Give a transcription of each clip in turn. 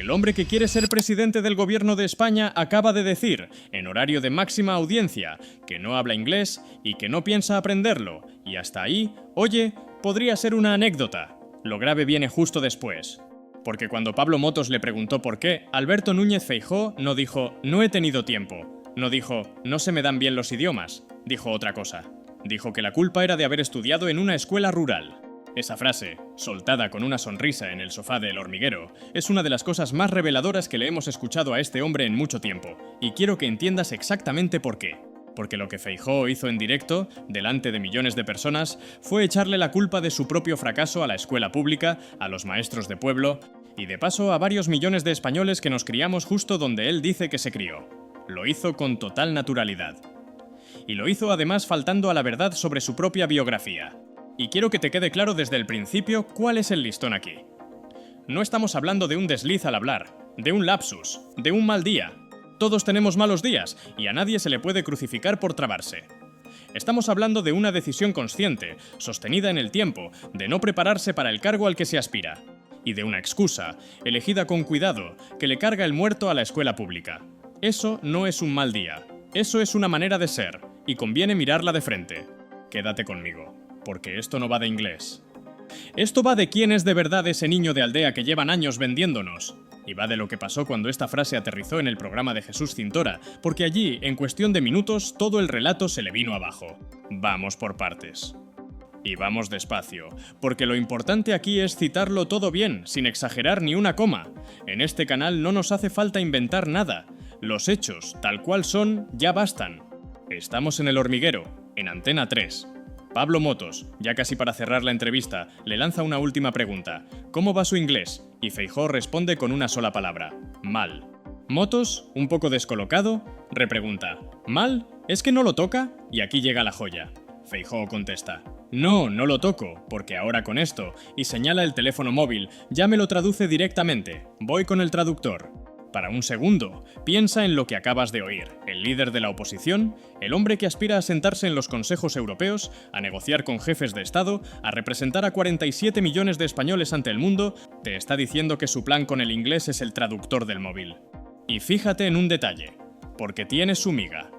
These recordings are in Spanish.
El hombre que quiere ser presidente del gobierno de España acaba de decir, en horario de máxima audiencia, que no habla inglés y que no piensa aprenderlo. Y hasta ahí, oye, podría ser una anécdota. Lo grave viene justo después. Porque cuando Pablo Motos le preguntó por qué, Alberto Núñez Feijóo no dijo «no he tenido tiempo». No dijo «no se me dan bien los idiomas». Dijo otra cosa. Dijo que la culpa era de haber estudiado en una escuela rural. Esa frase, soltada con una sonrisa en el sofá del Hormiguero, es una de las cosas más reveladoras que le hemos escuchado a este hombre en mucho tiempo, y quiero que entiendas exactamente por qué. Porque lo que Feijóo hizo en directo, delante de millones de personas, fue echarle la culpa de su propio fracaso a la escuela pública, a los maestros de pueblo, y de paso a varios millones de españoles que nos criamos justo donde él dice que se crió. Lo hizo con total naturalidad. Y lo hizo además faltando a la verdad sobre su propia biografía. Y quiero que te quede claro desde el principio cuál es el listón aquí. No estamos hablando de un desliz al hablar, de un lapsus, de un mal día. Todos tenemos malos días y a nadie se le puede crucificar por trabarse. Estamos hablando de una decisión consciente, sostenida en el tiempo, de no prepararse para el cargo al que se aspira. Y de una excusa, elegida con cuidado, que le carga el muerto a la escuela pública. Eso no es un mal día. Eso es una manera de ser, y conviene mirarla de frente. Quédate conmigo, porque esto no va de inglés. Esto va de quién es de verdad ese niño de aldea que llevan años vendiéndonos. Y va de lo que pasó cuando esta frase aterrizó en el programa de Jesús Cintora, porque allí, en cuestión de minutos, todo el relato se le vino abajo. Vamos por partes. Y vamos despacio, porque lo importante aquí es citarlo todo bien, sin exagerar ni una coma. En este canal no nos hace falta inventar nada. Los hechos, tal cual son, ya bastan. Estamos en El Hormiguero, en Antena 3. Pablo Motos, ya casi para cerrar la entrevista, le lanza una última pregunta. ¿Cómo va su inglés? Y Feijóo responde con una sola palabra. Mal. Motos, un poco descolocado, repregunta. ¿Mal? ¿Es que no lo toca? Y aquí llega la joya. Feijóo contesta. No, no lo toco, porque ahora con esto, y señala el teléfono móvil, ya me lo traduce directamente. Voy con el traductor. Para un segundo, piensa en lo que acabas de oír. El líder de la oposición, el hombre que aspira a sentarse en los consejos europeos, a negociar con jefes de Estado, a representar a 47 millones de españoles ante el mundo, te está diciendo que su plan con el inglés es el traductor del móvil. Y fíjate en un detalle, porque tiene su miga.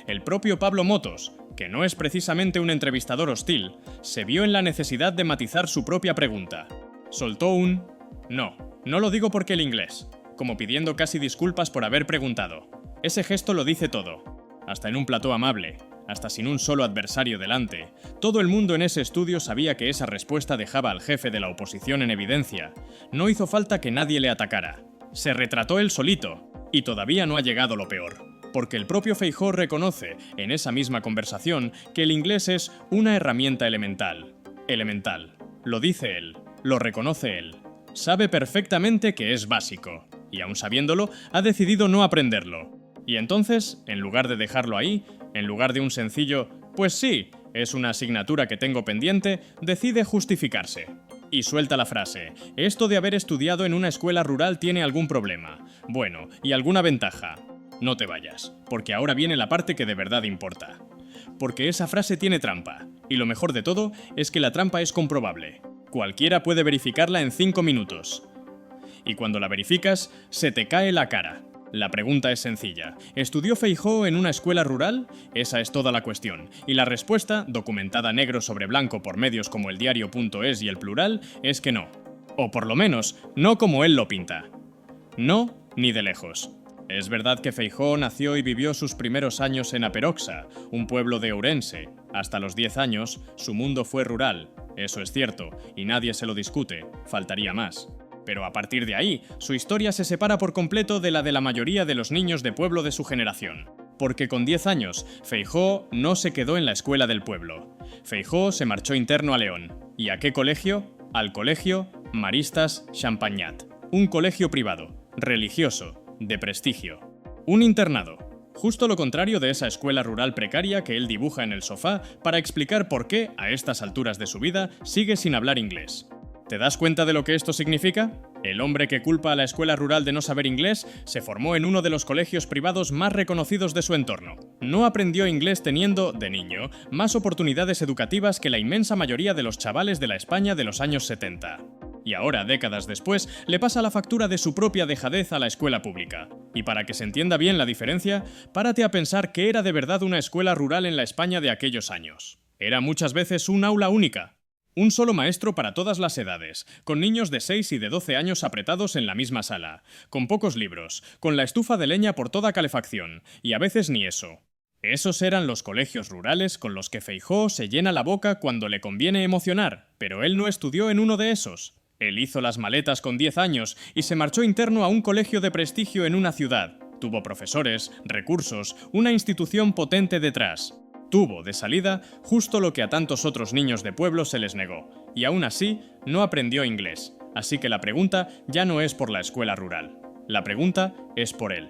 El propio Pablo Motos, que no es precisamente un entrevistador hostil, se vio en la necesidad de matizar su propia pregunta. Soltó un «no, no lo digo porque el inglés», como pidiendo casi disculpas por haber preguntado. Ese gesto lo dice todo. Hasta en un plató amable, hasta sin un solo adversario delante, todo el mundo en ese estudio sabía que esa respuesta dejaba al jefe de la oposición en evidencia. No hizo falta que nadie le atacara. Se retrató él solito, y todavía no ha llegado lo peor. Porque el propio Feijóo reconoce, en esa misma conversación, que el inglés es una herramienta elemental. Elemental. Lo dice él, lo reconoce él. Sabe perfectamente que es básico. Y aun sabiéndolo, ha decidido no aprenderlo. Y entonces, en lugar de dejarlo ahí, en lugar de un sencillo «pues sí, es una asignatura que tengo pendiente», decide justificarse. Y suelta la frase «esto de haber estudiado en una escuela rural tiene algún problema. Bueno, y alguna ventaja». No te vayas, porque ahora viene la parte que de verdad importa. Porque esa frase tiene trampa, y lo mejor de todo es que la trampa es comprobable. Cualquiera puede verificarla en 5 minutos. Y cuando la verificas, se te cae la cara. La pregunta es sencilla. ¿Estudió Feijóo en una escuela rural? Esa es toda la cuestión. Y la respuesta, documentada negro sobre blanco por medios como eldiario.es y El Plural, es que no. O por lo menos, no como él lo pinta. No, ni de lejos. Es verdad que Feijóo nació y vivió sus primeros años en Aperoxa, un pueblo de Ourense. Hasta los 10 años, su mundo fue rural. Eso es cierto, y nadie se lo discute. Faltaría más. Pero a partir de ahí, su historia se separa por completo de la mayoría de los niños de pueblo de su generación. Porque con 10 años, Feijóo no se quedó en la escuela del pueblo. Feijóo se marchó interno a León. ¿Y a qué colegio? Al colegio Maristas Champagnat. Un colegio privado, religioso, de prestigio. Un internado. Justo lo contrario de esa escuela rural precaria que él dibuja en el sofá para explicar por qué, a estas alturas de su vida, sigue sin hablar inglés. ¿Te das cuenta de lo que esto significa? El hombre que culpa a la escuela rural de no saber inglés se formó en uno de los colegios privados más reconocidos de su entorno. No aprendió inglés teniendo, de niño, más oportunidades educativas que la inmensa mayoría de los chavales de la España de los años 70. Y ahora, décadas después, le pasa la factura de su propia dejadez a la escuela pública. Y para que se entienda bien la diferencia, párate a pensar qué era de verdad una escuela rural en la España de aquellos años. Era muchas veces un aula única. Un solo maestro para todas las edades, con niños de 6 y de 12 años apretados en la misma sala, con pocos libros, con la estufa de leña por toda calefacción, y a veces ni eso. Esos eran los colegios rurales con los que Feijóo se llena la boca cuando le conviene emocionar, pero él no estudió en uno de esos. Él hizo las maletas con 10 años y se marchó interno a un colegio de prestigio en una ciudad. Tuvo profesores, recursos, una institución potente detrás. Tuvo, de salida, justo lo que a tantos otros niños de pueblo se les negó, y aún así no aprendió inglés. Así que la pregunta ya no es por la escuela rural. La pregunta es por él.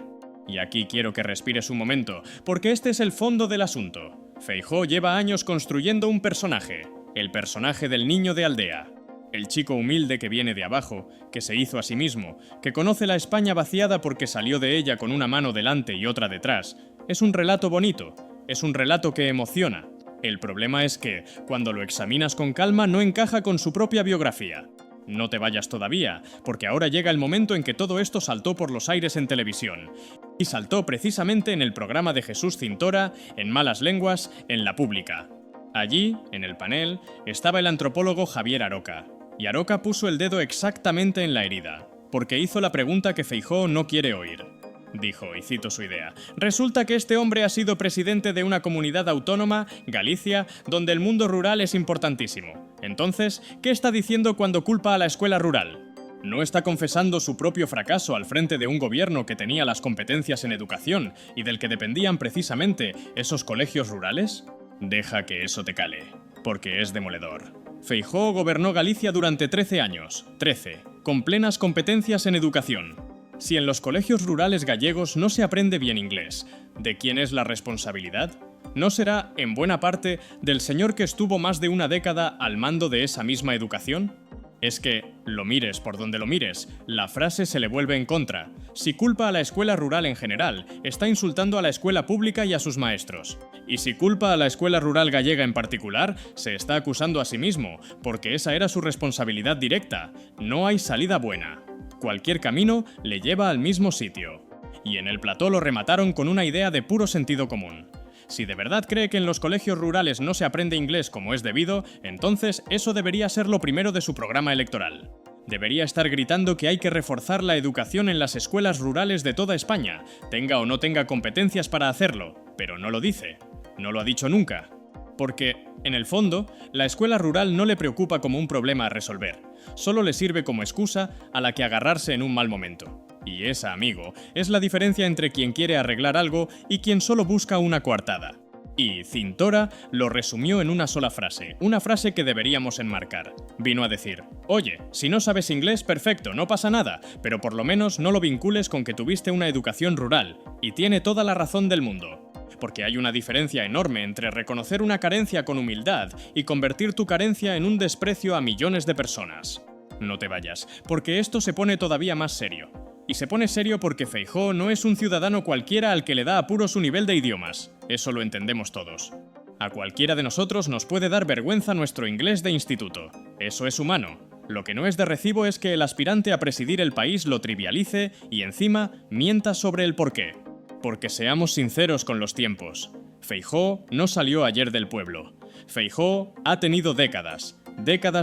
Y aquí quiero que respires un momento, porque este es el fondo del asunto. Feijóo lleva años construyendo un personaje, el personaje del niño de aldea. El chico humilde que viene de abajo, que se hizo a sí mismo, que conoce la España vaciada porque salió de ella con una mano delante y otra detrás. Es un relato bonito, es un relato que emociona. El problema es que, cuando lo examinas con calma, no encaja con su propia biografía. No te vayas todavía, porque ahora llega el momento en que todo esto saltó por los aires en televisión. Y saltó precisamente en el programa de Jesús Cintora, en Malas Lenguas, en La Pública. Allí, en el panel, estaba el antropólogo Javier Aroca. Y Aroca puso el dedo exactamente en la herida, porque hizo la pregunta que Feijóo no quiere oír. Dijo, y cito su idea, resulta que este hombre ha sido presidente de una comunidad autónoma, Galicia, donde el mundo rural es importantísimo. Entonces, ¿qué está diciendo cuando culpa a la escuela rural? ¿No está confesando su propio fracaso al frente de un gobierno que tenía las competencias en educación y del que dependían precisamente esos colegios rurales? Deja que eso te cale, porque es demoledor. Feijóo gobernó Galicia durante 13 años, 13, con plenas competencias en educación. Si en los colegios rurales gallegos no se aprende bien inglés, ¿de quién es la responsabilidad? ¿No será, en buena parte, del señor que estuvo más de una década al mando de esa misma educación? Es que, lo mires por donde lo mires, la frase se le vuelve en contra. Si culpa a la escuela rural en general, está insultando a la escuela pública y a sus maestros. Y si culpa a la escuela rural gallega en particular, se está acusando a sí mismo, porque esa era su responsabilidad directa. No hay salida buena. Cualquier camino le lleva al mismo sitio. Y en el plató lo remataron con una idea de puro sentido común. Si de verdad cree que en los colegios rurales no se aprende inglés como es debido, entonces eso debería ser lo primero de su programa electoral. Debería estar gritando que hay que reforzar la educación en las escuelas rurales de toda España, tenga o no tenga competencias para hacerlo, pero no lo dice. No lo ha dicho nunca. Porque, en el fondo, la escuela rural no le preocupa como un problema a resolver, solo le sirve como excusa a la que agarrarse en un mal momento. Y esa, amigo, es la diferencia entre quien quiere arreglar algo y quien solo busca una coartada. Y Cintora lo resumió en una sola frase, una frase que deberíamos enmarcar. Vino a decir, oye, si no sabes inglés, perfecto, no pasa nada, pero por lo menos no lo vincules con que tuviste una educación rural, y tiene toda la razón del mundo. Porque hay una diferencia enorme entre reconocer una carencia con humildad y convertir tu carencia en un desprecio a millones de personas. No te vayas, porque esto se pone todavía más serio. Y se pone serio porque Feijóo no es un ciudadano cualquiera al que le da apuro su nivel de idiomas. Eso lo entendemos todos. A cualquiera de nosotros nos puede dar vergüenza nuestro inglés de instituto. Eso es humano. Lo que no es de recibo es que el aspirante a presidir el país lo trivialice y encima mienta sobre el porqué. Porque seamos sinceros con los tiempos. Feijóo no salió ayer del pueblo. Feijóo ha tenido décadas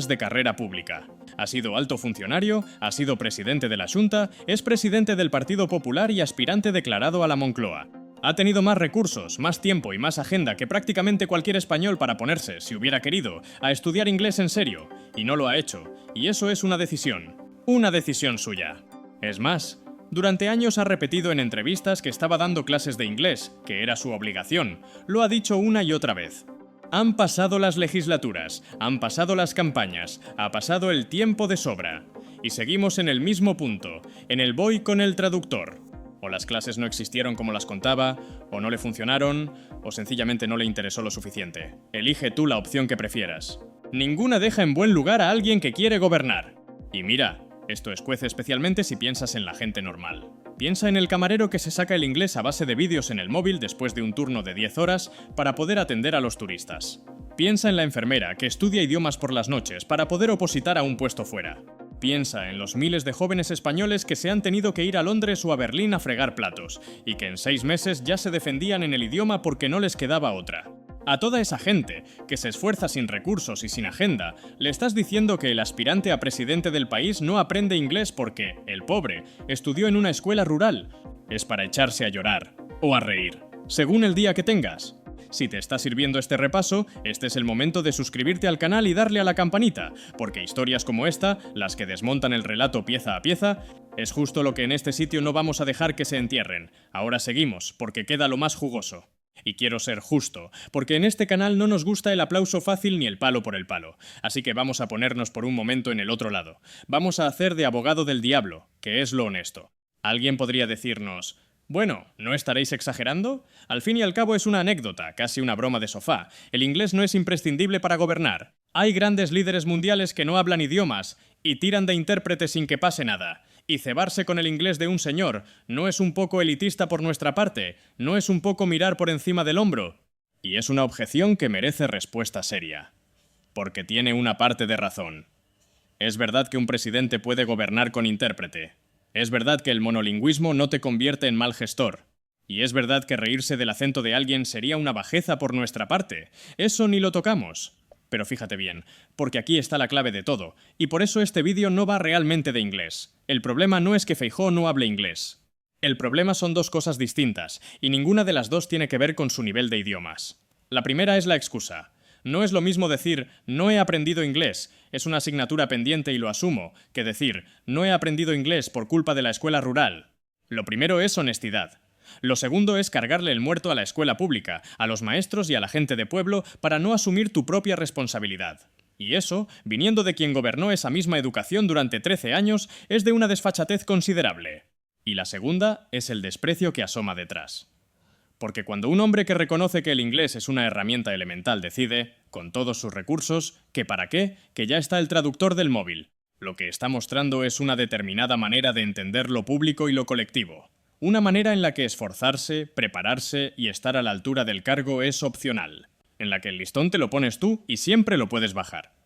de carrera pública. Ha sido alto funcionario, ha sido presidente de la Xunta, es presidente del Partido Popular y aspirante declarado a la Moncloa. Ha tenido más recursos, más tiempo y más agenda que prácticamente cualquier español para ponerse, si hubiera querido, a estudiar inglés en serio. Y no lo ha hecho. Y eso es una decisión suya. Es más, durante años ha repetido en entrevistas que estaba dando clases de inglés, que era su obligación. Lo ha dicho una y otra vez. Han pasado las legislaturas, han pasado las campañas, ha pasado el tiempo de sobra. Y seguimos en el mismo punto, en el voy con el traductor. O las clases no existieron como las contaba, o no le funcionaron, o sencillamente no le interesó lo suficiente. Elige tú la opción que prefieras. Ninguna deja en buen lugar a alguien que quiere gobernar. Y mira, esto escuece especialmente si piensas en la gente normal. Piensa en el camarero que se saca el inglés a base de vídeos en el móvil después de un turno de 10 horas para poder atender a los turistas. Piensa en la enfermera que estudia idiomas por las noches para poder opositar a un puesto fuera. Piensa en los miles de jóvenes españoles que se han tenido que ir a Londres o a Berlín a fregar platos, y que en 6 meses ya se defendían en el idioma porque no les quedaba otra. A toda esa gente, que se esfuerza sin recursos y sin agenda, le estás diciendo que el aspirante a presidente del país no aprende inglés porque, el pobre, estudió en una escuela rural. Es para echarse a llorar, o a reír, según el día que tengas. Si te está sirviendo este repaso, este es el momento de suscribirte al canal y darle a la campanita, porque historias como esta, las que desmontan el relato pieza a pieza, es justo lo que en este sitio no vamos a dejar que se entierren. Ahora seguimos, porque queda lo más jugoso. Y quiero ser justo, porque en este canal no nos gusta el aplauso fácil ni el palo por el palo, así que vamos a ponernos por un momento en el otro lado. Vamos a hacer de abogado del diablo, que es lo honesto. Alguien podría decirnos: bueno, ¿no estaréis exagerando? Al fin y al cabo es una anécdota, casi una broma de sofá. El inglés no es imprescindible para gobernar. Hay grandes líderes mundiales que no hablan idiomas y tiran de intérprete sin que pase nada. Y cebarse con el inglés de un señor, ¿no es un poco elitista por nuestra parte? ¿No es un poco mirar por encima del hombro? Y es una objeción que merece respuesta seria. Porque tiene una parte de razón. Es verdad que un presidente puede gobernar con intérprete. Es verdad que el monolingüismo no te convierte en mal gestor. Y es verdad que reírse del acento de alguien sería una bajeza por nuestra parte. Eso ni lo tocamos. Pero fíjate bien, porque aquí está la clave de todo, y por eso este vídeo no va realmente de inglés. El problema no es que Feijóo no hable inglés. El problema son dos cosas distintas, y ninguna de las dos tiene que ver con su nivel de idiomas. La primera es la excusa. No es lo mismo decir «no he aprendido inglés», es una asignatura pendiente y lo asumo, que decir «no he aprendido inglés por culpa de la escuela rural». Lo primero es honestidad. Lo segundo es cargarle el muerto a la escuela pública, a los maestros y a la gente de pueblo para no asumir tu propia responsabilidad. Y eso, viniendo de quien gobernó esa misma educación durante 13 años, es de una desfachatez considerable. Y la segunda es el desprecio que asoma detrás. Porque cuando un hombre que reconoce que el inglés es una herramienta elemental decide, con todos sus recursos, que para qué, que ya está el traductor del móvil, lo que está mostrando es una determinada manera de entender lo público y lo colectivo. Una manera en la que esforzarse, prepararse y estar a la altura del cargo es opcional, en la que el listón te lo pones tú y siempre lo puedes bajar.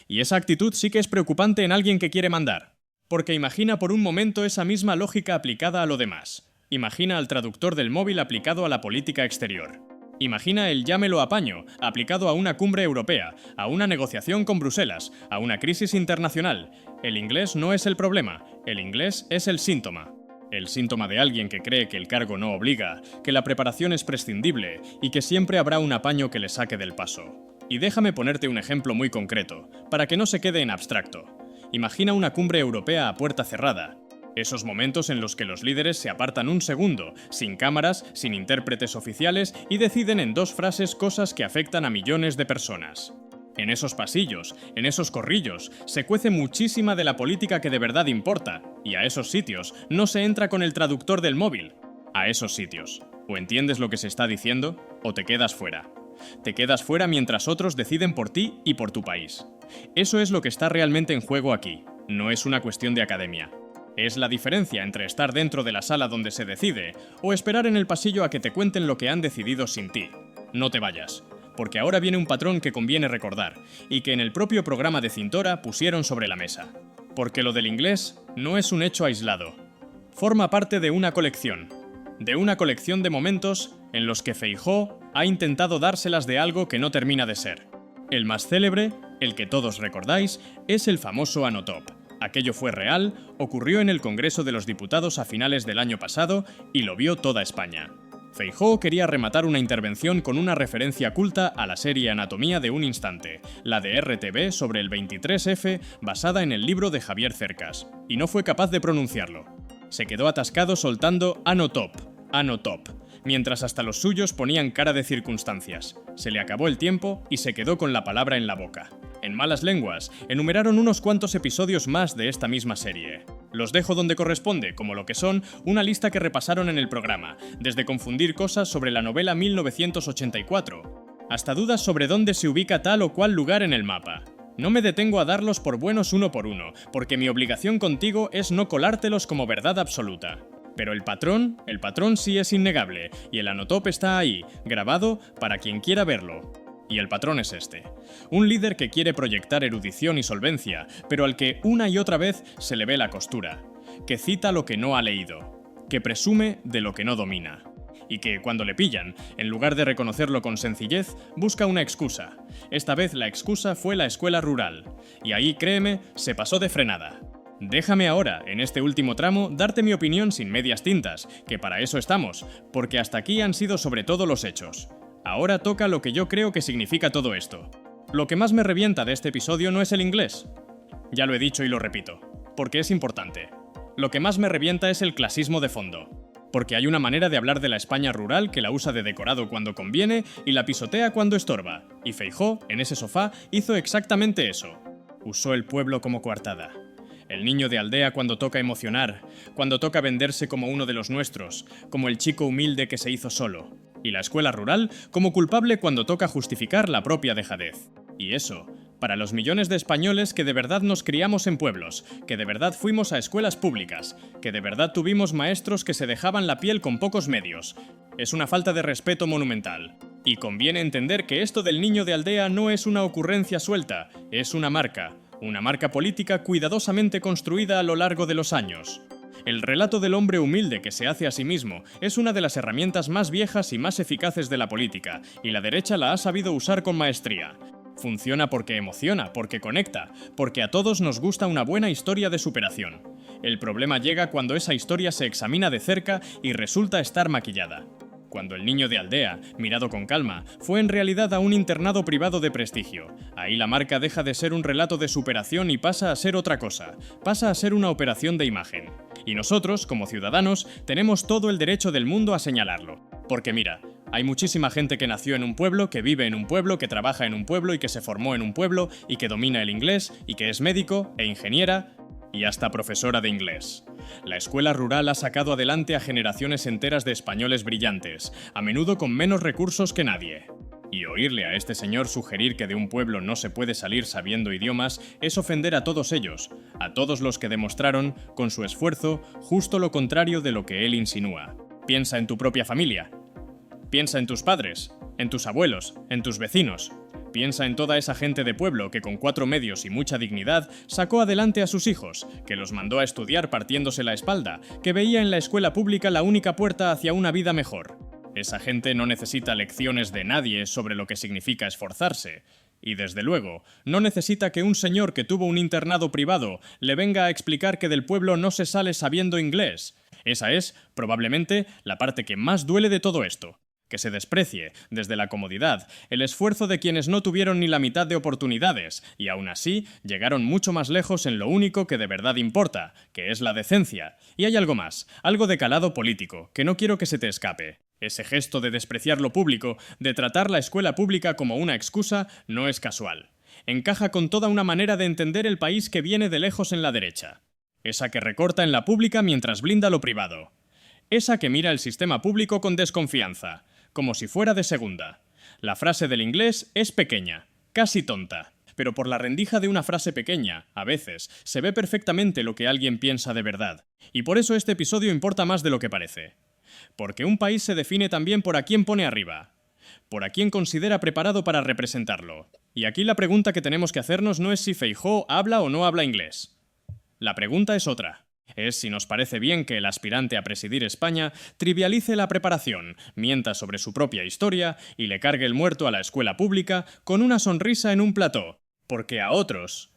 Y esa actitud sí que es preocupante en alguien que quiere mandar, porque imagina por un momento esa misma lógica aplicada a lo demás. Imagina al traductor del móvil aplicado a la política exterior. Imagina el ya me lo apaño aplicado a una cumbre europea, a una negociación con Bruselas, a una crisis internacional. El inglés no es el problema, el inglés es el síntoma. El síntoma de alguien que cree que el cargo no obliga, que la preparación es prescindible y que siempre habrá un apaño que le saque del paso. Y déjame ponerte un ejemplo muy concreto, para que no se quede en abstracto. Imagina una cumbre europea a puerta cerrada. Esos momentos en los que los líderes se apartan un segundo, sin cámaras, sin intérpretes oficiales y deciden en 2 frases cosas que afectan a millones de personas. En esos pasillos, en esos corrillos, se cuece muchísima de la política que de verdad importa, y a esos sitios no se entra con el traductor del móvil. A esos sitios. O entiendes lo que se está diciendo, o te quedas fuera. Te quedas fuera mientras otros deciden por ti y por tu país. Eso es lo que está realmente en juego aquí. No es una cuestión de academia. Es la diferencia entre estar dentro de la sala donde se decide o esperar en el pasillo a que te cuenten lo que han decidido sin ti. No te vayas, porque ahora viene un patrón que conviene recordar y que en el propio programa de Cintora pusieron sobre la mesa. Porque lo del inglés no es un hecho aislado. Forma parte de una colección de momentos en los que Feijóo ha intentado dárselas de algo que no termina de ser. El más célebre, el que todos recordáis, es el famoso Anotop. Aquello fue real, ocurrió en el Congreso de los Diputados a finales del año pasado y lo vio toda España. Feijóo quería rematar una intervención con una referencia culta a la serie Anatomía de un instante, la de RTV sobre el 23F, basada en el libro de Javier Cercas, y no fue capaz de pronunciarlo. Se quedó atascado soltando Anotop, Anotop, mientras hasta los suyos ponían cara de circunstancias. Se le acabó el tiempo y se quedó con la palabra en la boca. En malas lenguas, enumeraron unos cuantos episodios más de esta misma serie. Los dejo donde corresponde, como lo que son, una lista que repasaron en el programa, desde confundir cosas sobre la novela 1984, hasta dudas sobre dónde se ubica tal o cual lugar en el mapa. No me detengo a darlos por buenos uno por uno, porque mi obligación contigo es no colártelos como verdad absoluta. Pero el patrón sí es innegable, y el Anotop está ahí, grabado para quien quiera verlo. Y el patrón es este. Un líder que quiere proyectar erudición y solvencia, pero al que una y otra vez se le ve la costura, que cita lo que no ha leído, que presume de lo que no domina. Y que, cuando le pillan, en lugar de reconocerlo con sencillez, busca una excusa. Esta vez la excusa fue la escuela rural. Y ahí, créeme, se pasó de frenada. Déjame ahora, en este último tramo, darte mi opinión sin medias tintas, que para eso estamos, porque hasta aquí han sido sobre todo los hechos. Ahora toca lo que yo creo que significa todo esto. Lo que más me revienta de este episodio no es el inglés. Ya lo he dicho y lo repito, porque es importante. Lo que más me revienta es el clasismo de fondo. Porque hay una manera de hablar de la España rural que la usa de decorado cuando conviene y la pisotea cuando estorba. Y Feijóo, en ese sofá, hizo exactamente eso. Usó el pueblo como coartada. El niño de aldea cuando toca emocionar, cuando toca venderse como uno de los nuestros, como el chico humilde que se hizo solo. Y la escuela rural como culpable cuando toca justificar la propia dejadez. Y eso, para los millones de españoles que de verdad nos criamos en pueblos, que de verdad fuimos a escuelas públicas, que de verdad tuvimos maestros que se dejaban la piel con pocos medios, es una falta de respeto monumental. Y conviene entender que esto del niño de aldea no es una ocurrencia suelta, es una marca política cuidadosamente construida a lo largo de los años. El relato del hombre humilde que se hace a sí mismo es una de las herramientas más viejas y más eficaces de la política, y la derecha la ha sabido usar con maestría. Funciona porque emociona, porque conecta, porque a todos nos gusta una buena historia de superación. El problema llega cuando esa historia se examina de cerca y resulta estar maquillada. Cuando el niño de aldea, mirado con calma, fue en realidad a un internado privado de prestigio. Ahí la marca deja de ser un relato de superación y pasa a ser otra cosa, pasa a ser una operación de imagen. Y nosotros, como ciudadanos, tenemos todo el derecho del mundo a señalarlo. Porque mira, hay muchísima gente que nació en un pueblo, que vive en un pueblo, que trabaja en un pueblo y que se formó en un pueblo y que domina el inglés y que es médico e ingeniera y hasta profesora de inglés. La escuela rural ha sacado adelante a generaciones enteras de españoles brillantes, a menudo con menos recursos que nadie. Y oírle a este señor sugerir que de un pueblo no se puede salir sabiendo idiomas es ofender a todos ellos, a todos los que demostraron, con su esfuerzo, justo lo contrario de lo que él insinúa. Piensa en tu propia familia. Piensa en tus padres, en tus abuelos, en tus vecinos. Piensa en toda esa gente de pueblo que con 4 medios y mucha dignidad sacó adelante a sus hijos, que los mandó a estudiar partiéndose la espalda, que veía en la escuela pública la única puerta hacia una vida mejor. Esa gente no necesita lecciones de nadie sobre lo que significa esforzarse. Y desde luego, no necesita que un señor que tuvo un internado privado le venga a explicar que del pueblo no se sale sabiendo inglés. Esa es, probablemente, la parte que más duele de todo esto. Que se desprecie, desde la comodidad, el esfuerzo de quienes no tuvieron ni la mitad de oportunidades, y aún así llegaron mucho más lejos en lo único que de verdad importa, que es la decencia. Y hay algo más, algo de calado político, que no quiero que se te escape. Ese gesto de despreciar lo público, de tratar la escuela pública como una excusa, no es casual. Encaja con toda una manera de entender el país que viene de lejos en la derecha. Esa que recorta en la pública mientras blinda lo privado. Esa que mira el sistema público con desconfianza, como si fuera de segunda. La frase del inglés es pequeña, casi tonta, pero por la rendija de una frase pequeña, a veces, se ve perfectamente lo que alguien piensa de verdad. Y por eso este episodio importa más de lo que parece. Porque un país se define también por a quién pone arriba, por a quién considera preparado para representarlo. Y aquí la pregunta que tenemos que hacernos no es si Feijóo habla o no habla inglés. La pregunta es otra. Es si nos parece bien que el aspirante a presidir España trivialice la preparación, mienta sobre su propia historia y le cargue el muerto a la escuela pública con una sonrisa en un plató. Porque a otros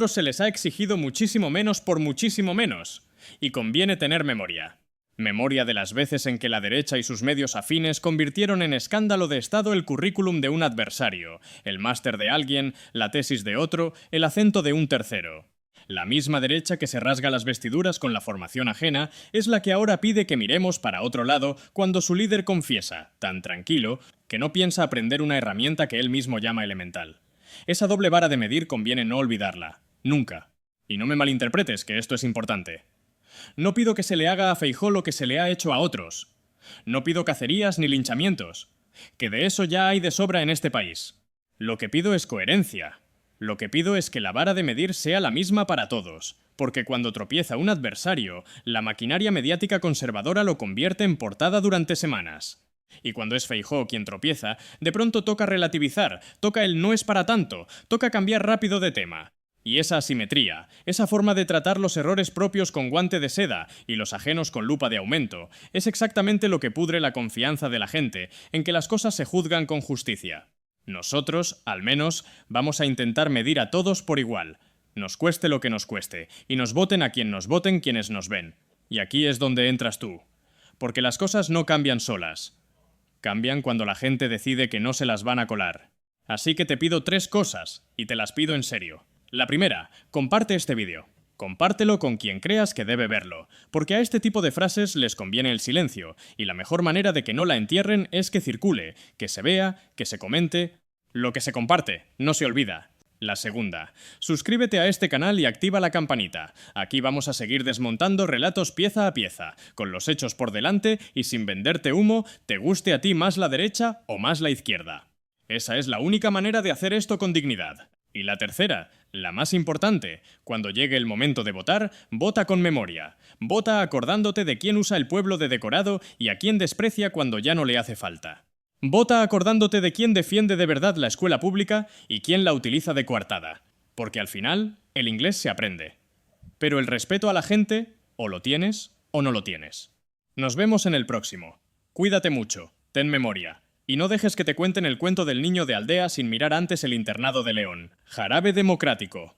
se les ha exigido muchísimo menos por muchísimo menos. Y conviene tener memoria. Memoria de las veces en que la derecha y sus medios afines convirtieron en escándalo de Estado el currículum de un adversario, el máster de alguien, la tesis de otro, el acento de un tercero. La misma derecha que se rasga las vestiduras con la formación ajena es la que ahora pide que miremos para otro lado cuando su líder confiesa, tan tranquilo, que no piensa aprender una herramienta que él mismo llama elemental. Esa doble vara de medir conviene no olvidarla. Nunca. Y no me malinterpretes, que esto es importante. No pido que se le haga a Feijóo lo que se le ha hecho a otros. No pido cacerías ni linchamientos, que de eso ya hay de sobra en este país. Lo que pido es coherencia. Lo que pido es que la vara de medir sea la misma para todos, porque cuando tropieza un adversario, la maquinaria mediática conservadora lo convierte en portada durante semanas. Y cuando es Feijóo quien tropieza, de pronto toca relativizar, toca el no es para tanto, toca cambiar rápido de tema. Y esa asimetría, esa forma de tratar los errores propios con guante de seda y los ajenos con lupa de aumento, es exactamente lo que pudre la confianza de la gente en que las cosas se juzgan con justicia. Nosotros, al menos, vamos a intentar medir a todos por igual, nos cueste lo que nos cueste, y nos voten a quien nos voten quienes nos ven. Y aquí es donde entras tú. Porque las cosas no cambian solas. Cambian cuando la gente decide que no se las van a colar. Así que te pido 3 cosas, y te las pido en serio. La primera, comparte este vídeo. Compártelo con quien creas que debe verlo, porque a este tipo de frases les conviene el silencio, y la mejor manera de que no la entierren es que circule, que se vea, que se comente. Lo que se comparte, no se olvida. La segunda, suscríbete a este canal y activa la campanita. Aquí vamos a seguir desmontando relatos pieza a pieza, con los hechos por delante y sin venderte humo, te guste a ti más la derecha o más la izquierda. Esa es la única manera de hacer esto con dignidad. Y la tercera, la más importante, cuando llegue el momento de votar, vota con memoria. Vota acordándote de quién usa el pueblo de decorado y a quién desprecia cuando ya no le hace falta. Vota acordándote de quién defiende de verdad la escuela pública y quién la utiliza de coartada. Porque al final, el inglés se aprende. Pero el respeto a la gente, o lo tienes o no lo tienes. Nos vemos en el próximo. Cuídate mucho, ten memoria. Y no dejes que te cuenten el cuento del niño de aldea sin mirar antes El internado de León. Jarabe democrático.